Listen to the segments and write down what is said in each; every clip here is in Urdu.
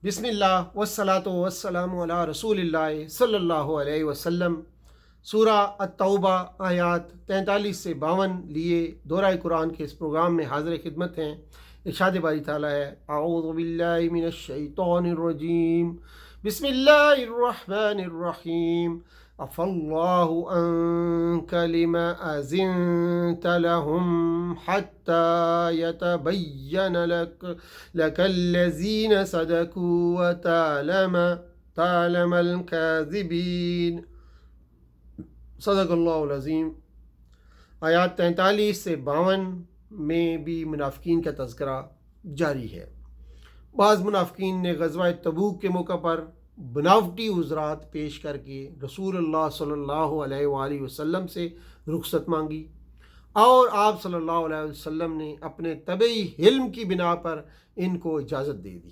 بسم اللہ والصلاۃ والسلام علی رسول اللہ صلی اللہ علیہ وسلم۔ سورہ التوبہ آیات 43 سے 52 لیے دورہ قرآن کے اس پروگرام میں حاضر خدمت ہیں۔ ارشاد باری تعالیٰ ہے، اعوذ باللہ من الشیطان الرجیم، بسم اللہ الرحمن الرحیم، عفى الله عنك لما أذنت لهم حتى يتبين لك الذين صدقوا وتعلم الكاذبين۔ صدق اللہ العظیم۔ آیات 43 سے 52 میں بھی منافقین کا تذکرہ جاری ہے۔ بعض منافقین نے غزوہ تبوک کے موقع پر بناوٹی عذرات پیش کر کے رسول اللہ صلی اللہ علیہ وآلہ وسلم سے رخصت مانگی، اور آپ صلی اللہ علیہ وسلم نے اپنے طبعی علم کی بنا پر ان کو اجازت دے دی۔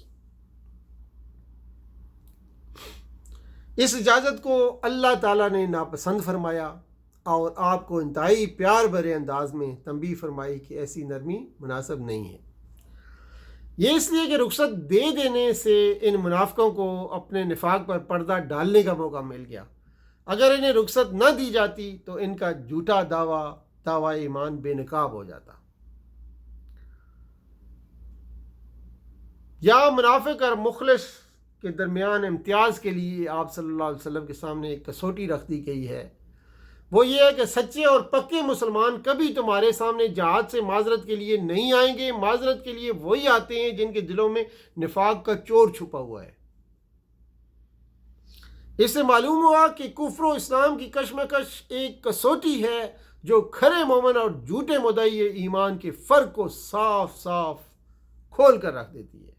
اس اجازت کو اللہ تعالیٰ نے ناپسند فرمایا اور آپ کو انتہائی پیار بھرے انداز میں تنبیہ فرمائی کہ ایسی نرمی مناسب نہیں ہے۔ یہ اس لیے کہ رخصت دے دینے سے ان منافقوں کو اپنے نفاق پر پردہ ڈالنے کا موقع مل گیا۔ اگر انہیں رخصت نہ دی جاتی تو ان کا جھوٹا دعویٰ ایمان بے نقاب ہو جاتا۔ یا منافق اور مخلص کے درمیان امتیاز کے لیے آپ صلی اللہ علیہ وسلم کے سامنے ایک کسوٹی رکھ دی گئی ہے، وہ یہ ہے کہ سچے اور پکے مسلمان کبھی تمہارے سامنے جہاد سے معذرت کے لیے نہیں آئیں گے۔ معذرت کے لیے وہی آتے ہیں جن کے دلوں میں نفاق کا چور چھپا ہوا ہے۔ اس سے معلوم ہوا کہ کفر و اسلام کی کشمکش ایک کسوٹی ہے جو کھرے مومن اور جھوٹے مدعی ایمان کے فرق کو صاف صاف کھول کر رکھ دیتی ہے۔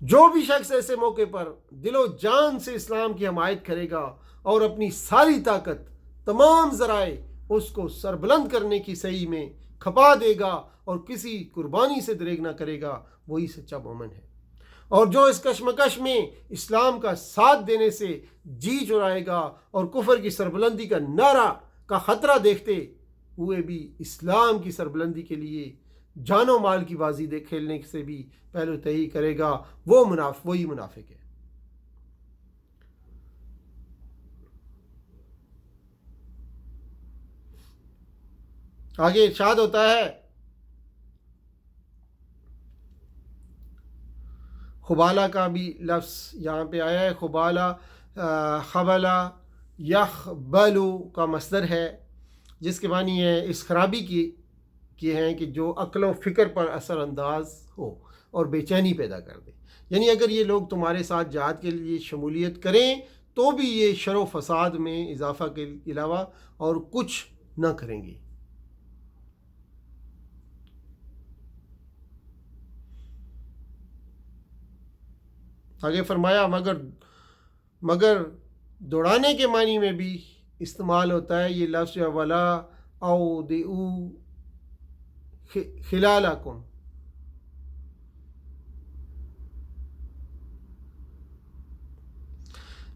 جو بھی شخص ایسے موقع پر دل و جان سے اسلام کی حمایت کرے گا اور اپنی ساری طاقت، تمام ذرائع اس کو سربلند کرنے کی صحیح میں کھپا دے گا اور کسی قربانی سے دریغ نہ کرے گا، وہی سچا مومن ہے۔ اور جو اس کشمکش میں اسلام کا ساتھ دینے سے جی چرائے گا اور کفر کی سربلندی کا نعرہ کا خطرہ دیکھتے ہوئے بھی اسلام کی سربلندی کے لیے جان و مال کی بازی کھیلنے سے بھی پہلو تہی کرے گا، وہی منافق ہے۔ آگے ارشاد ہوتا ہے، خبالہ کا بھی لفظ یہاں پہ آیا ہے۔ خبالہ خبلہ یخبلو کا مصدر ہے، جس کے معنی ہے اس خرابی کی ہیں کہ جو عقل و فکر پر اثر انداز ہو اور بے چینی پیدا کر دے۔ یعنی اگر یہ لوگ تمہارے ساتھ جہاد کے لیے شمولیت کریں تو بھی یہ شر و فساد میں اضافہ کے علاوہ اور کچھ نہ کریں گے۔ آگے فرمایا مگر دوڑانے کے معنی میں بھی استعمال ہوتا ہے یہ لفظ، ولا اودعوا خلالکم،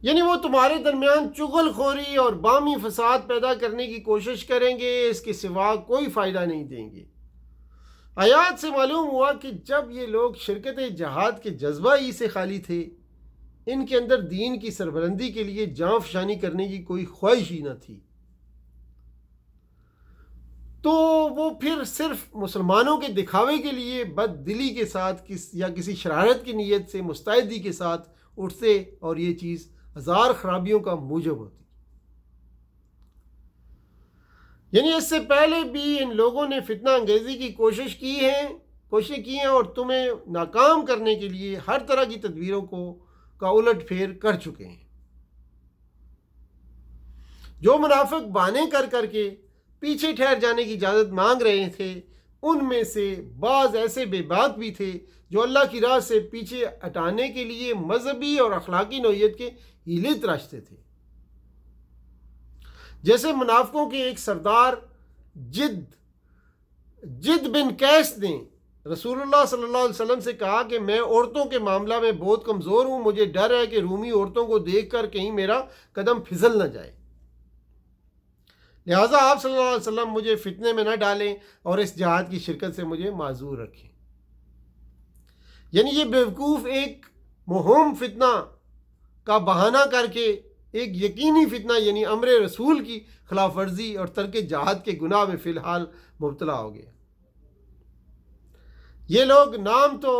یعنی وہ تمہارے درمیان چغل خوری اور باہمی فساد پیدا کرنے کی کوشش کریں گے، اس کے سوا کوئی فائدہ نہیں دیں گے۔ آیات سے معلوم ہوا کہ جب یہ لوگ شرکت جہاد کے جذبہ ہی سے خالی تھے، ان کے اندر دین کی سربلندی کے لیے جاں فشانی کرنے کی کوئی خواہش ہی نہ تھی، تو وہ پھر صرف مسلمانوں کے دکھاوے کے لیے بد دلی کے ساتھ یا کسی شرارت کی نیت سے مستعدی کے ساتھ اٹھتے اور یہ چیز ہزار خرابیوں کا موجب ہوتی۔ یعنی اس سے پہلے بھی ان لوگوں نے فتنہ انگیزی کی کوششیں کی ہیں اور تمہیں ناکام کرنے کے لیے ہر طرح کی تدبیروں کا الٹ پھیر کر چکے ہیں۔ جو منافق بہانے کر کے پیچھے ٹھہر جانے کی اجازت مانگ رہے تھے، ان میں سے بعض ایسے بے باک بھی تھے جو اللہ کی راہ سے پیچھے ہٹانے کے لیے مذہبی اور اخلاقی نوعیت کے ہیلے تراشتے تھے۔ جیسے منافقوں کے ایک سردار جد بن قیس نے رسول اللہ صلی اللہ علیہ وسلم سے کہا کہ میں عورتوں کے معاملہ میں بہت کمزور ہوں، مجھے ڈر ہے کہ رومی عورتوں کو دیکھ کر کہیں میرا قدم پھسل نہ جائے، لہٰذا آپ صلی اللہ علیہ وسلم مجھے فتنے میں نہ ڈالیں اور اس جہاد کی شرکت سے مجھے معذور رکھیں۔ یعنی یہ بیوقوف ایک مہم فتنہ کا بہانہ کر کے ایک یقینی فتنہ یعنی امر رسول کی خلاف ورزی اور ترک جہاد کے گناہ میں فی الحال مبتلا ہو گیا۔ یہ لوگ نام تو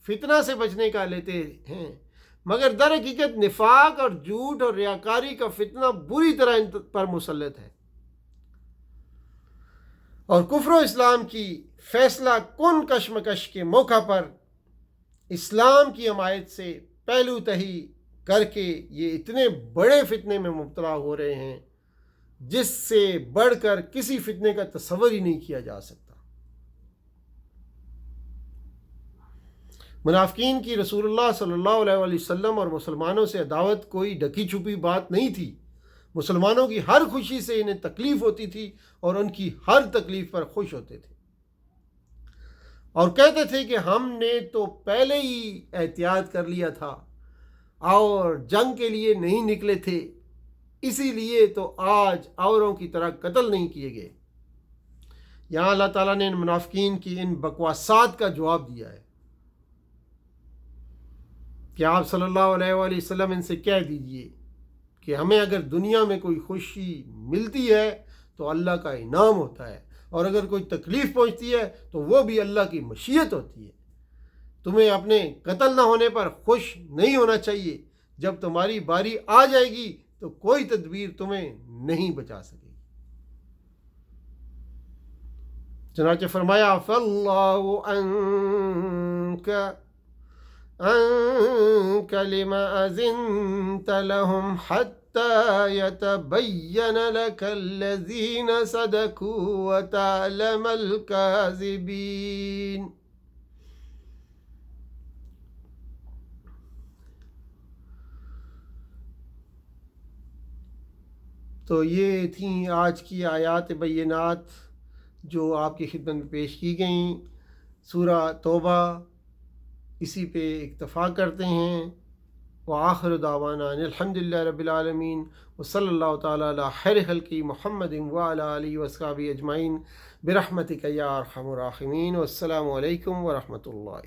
فتنہ سے بچنے کا لیتے ہیں، مگر در حقیقت نفاق اور جھوٹ اور ریاکاری کا فتنہ بری طرح ان پر مسلط ہے، اور کفر و اسلام کی فیصلہ کن کشمکش کے موقع پر اسلام کی حمایت سے پہلو تہی کر کے یہ اتنے بڑے فتنے میں مبتلا ہو رہے ہیں جس سے بڑھ کر کسی فتنے کا تصور ہی نہیں کیا جا سکتا۔ منافقین کی رسول اللہ صلی اللہ علیہ وآلہ وسلم اور مسلمانوں سے عداوت کوئی ڈھکی چھپی بات نہیں تھی۔ مسلمانوں کی ہر خوشی سے انہیں تکلیف ہوتی تھی اور ان کی ہر تکلیف پر خوش ہوتے تھے، اور کہتے تھے کہ ہم نے تو پہلے ہی احتیاط کر لیا تھا اور جنگ کے لیے نہیں نکلے تھے، اسی لیے تو آج اوروں کی طرح قتل نہیں کیے گئے۔ یہاں اللہ تعالیٰ نے ان منافقین کی ان بکواسات کا جواب دیا ہے کہ آپ صلی اللہ علیہ وآلہ وسلم ان سے کہہ دیجئے کہ ہمیں اگر دنیا میں کوئی خوشی ملتی ہے تو اللہ کا انعام ہوتا ہے، اور اگر کوئی تکلیف پہنچتی ہے تو وہ بھی اللہ کی مشیت ہوتی ہے۔ تمہیں اپنے قتل نہ ہونے پر خوش نہیں ہونا چاہیے، جب تمہاری باری آ جائے گی تو کوئی تدبیر تمہیں نہیں بچا سکے گی۔ چنانچہ فرمایا فَاللَّهُ أَنْكَ لِمَا أَذِنْتَ لَهُمْ حَتَّى يَتَبَيَّنَ لَكَ الَّذِينَ صَدَقُوا وَتَعْلَمَ الْكَاذِبِينَ۔ تو یہ تھیں آج کی آیات بینات جو آپ کی خدمت میں پیش کی گئیں۔ سورہ توبہ اسی پہ اکتفا کرتے ہیں۔ وآخر دعوانا ان الحمدللہ رب العالمین، وصلی اللہ تعالیٰ علی خیر خلقہ محمد وعلی آلہ وصحبہ اجمعین برحمتک یا ارحم الراحمین، والسلام علیکم ورحمۃ اللہ۔